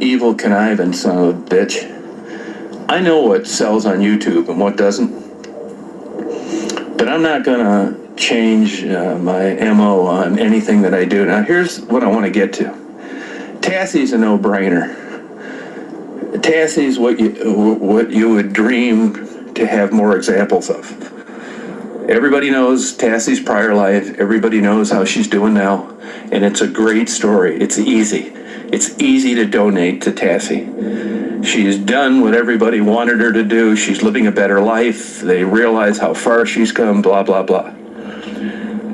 Evil, conniving son of a bitch. I know what sells on YouTube and what doesn't, but I'm not gonna change my MO on anything that I do. Now here's what I want to get to. Tassie's a no-brainer. Tassie's what you would dream to have more examples of. Everybody knows Tassie's prior life. Everybody knows how she's doing now, and it's a great story. It's easy. It's easy to donate to Tassie. She's done what everybody wanted her to do. She's living a better life. They realize how far she's come, blah, blah, blah.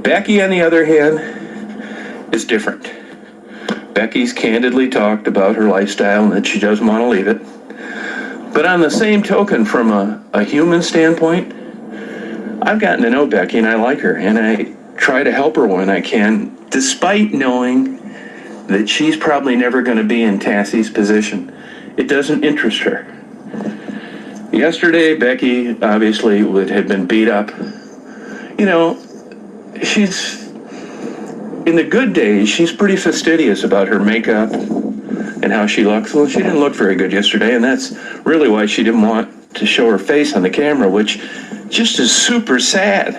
Becky, on the other hand, is different. Becky's candidly talked about her lifestyle and that she doesn't want to leave it. But on the same token, from a human standpoint, I've gotten to know Becky and I like her, and I try to help her when I can, despite knowing that she's probably never going to be in Tassie's position. It doesn't interest her. Yesterday, Becky obviously had been beat up. You know, she's, in the good days, she's pretty fastidious about her makeup and how she looks. Well, she didn't look very good yesterday, and that's really why she didn't want to show her face on the camera, which just is super sad.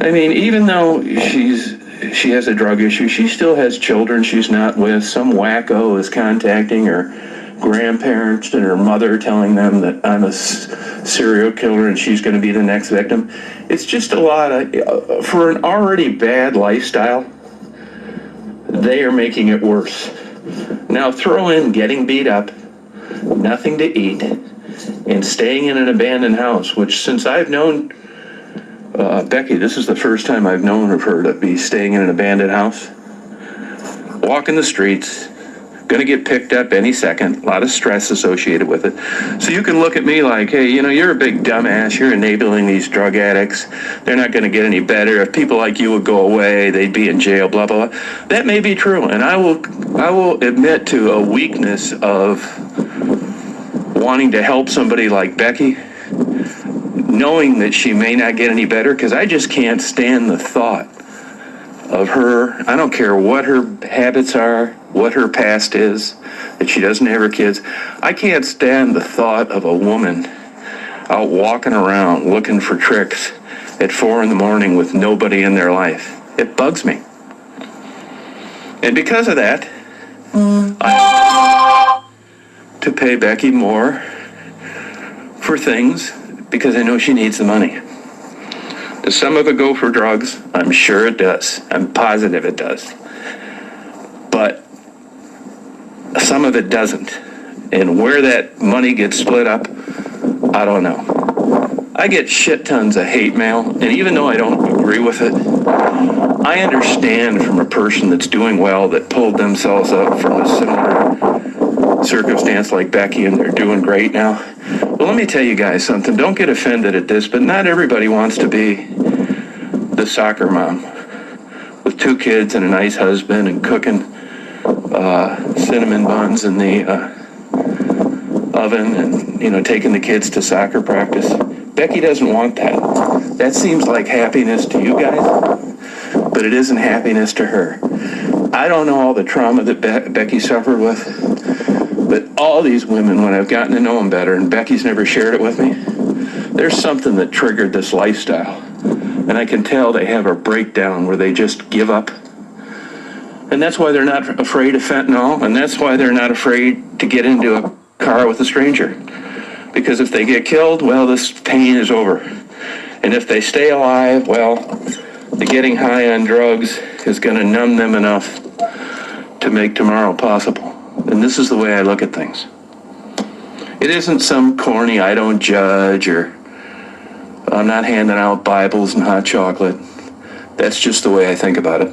I mean, even though she has a drug issue, she still has children she's not with. Some wacko is contacting her grandparents and her mother, telling them that I'm a serial killer and she's going to be the next victim. It's just a lot of, for an already bad lifestyle, they are making it worse. Now throw in getting beat up, nothing to eat, and staying in an abandoned house, which since I've known Becky, this is the first time I've known of her to be staying in an abandoned house. Walking the streets, gonna get picked up any second, a lot of stress associated with it. So you can look at me like, hey, you know, you're a big dumbass, you're enabling these drug addicts, they're not gonna get any better. If people like you would go away, they'd be in jail, blah, blah, blah. That may be true, and I will admit to a weakness of wanting to help somebody like Becky, knowing that she may not get any better, because I just can't stand the thought of her. I don't care what her habits are, what her past is, that she doesn't have her kids. I can't stand the thought of a woman out walking around looking for tricks at 4 a.m. with nobody in their life. It bugs me. And because of that, I to pay Becky more for things because I know she needs the money. Does some of it go for drugs? I'm sure it does. I'm positive it does. But some of it doesn't. And where that money gets split up, I don't know. I get shit tons of hate mail, and even though I don't agree with it, I understand from a person that's doing well, that pulled themselves up from a similar circumstance like Becky, and they're doing great now. Well, let me tell you guys something. Don't get offended at this, but not everybody wants to be the soccer mom with 2 kids and a nice husband and cooking cinnamon buns in the oven and, you know, taking the kids to soccer practice. Becky doesn't want that. That seems like happiness to you guys, but it isn't happiness to her. I don't know all the trauma that Becky suffered with, but all these women, when I've gotten to know them better, and Becky's never shared it with me, there's something that triggered this lifestyle. And I can tell they have a breakdown where they just give up. And that's why they're not afraid of fentanyl, and that's why they're not afraid to get into a car with a stranger. Because if they get killed, well, this pain is over. And if they stay alive, well, the getting high on drugs is going to numb them enough to make tomorrow possible. And this is the way I look at things. It isn't some corny, I don't judge, or I'm not handing out Bibles and hot chocolate. That's just the way I think about it.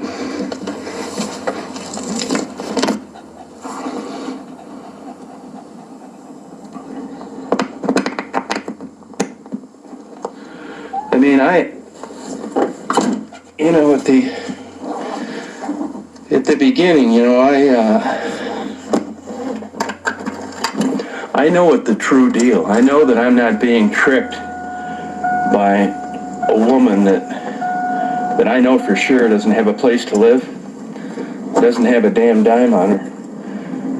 I mean, you know, at the beginning, you know, I know what the true deal. I know that I'm not being tricked by a woman that I know for sure doesn't have a place to live, doesn't have a damn dime on her,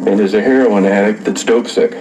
and is a heroin addict that's dope sick.